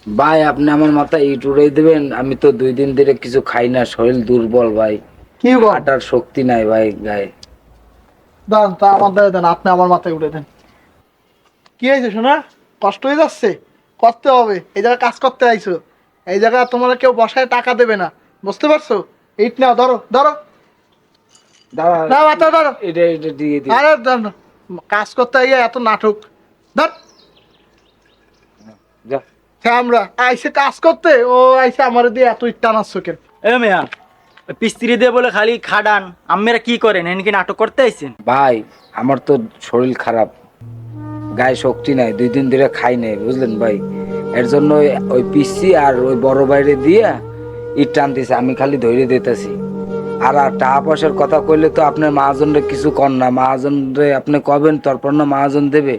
ভাই আপনি আমার মাথায় ইট উড়াই দেবেন, আমি তো 2 দিন ধরে কিছু খাই না, শরীর দুর্বল ভাই, কি বল? হাঁটার শক্তি নাই ভাই গায়ে। দেন তা আমার দিয়ে দেন, আপনি আমার মাথায় উঠে দেন। কি হয়েছে শোনা? কষ্ট হয়ে যাচ্ছে? করতে হবে, এই জায়গায় কাজ করতে আইছো। এই জায়গায় তোমার কেউ বসায় টাকা দেবে না, বুঝতে পারছো? ইট নাও, ধরো ধরো। দাঁড়া, না মাথা ধরো। এটা দিয়ে দিই। আরে ধর না। কাজ করতে গিয়ে এত নাটক। ধর। যা। আমরা আইসে কাজ করতে, ও আইসে আমার দিয়ে এত ইট টানাচ্ছ কেন? এ মেয়া, ওই পিস্ত্রি দিয়ে বলে খালি খাডান, আম্মেরা কি করেন এনকি নাটক করতে আইছেন? ভাই আমার তো শরীর খারাপ, গায়ে শক্তি নাই, 2 দিন ধরে খাই নাই বুঝলেন ভাই, এর জন্য ওই পিসি আর ওই বড় বাইরে দিয়ে ইট টানতেছে, আমি খালি ধরে দিতেছি। আর টাকা পয়সার কথা কইলে তো আপনার মহাজনরে কিছু কর না, মহাজনরে আপনি কবেন তারপর না মহাজন দেবে।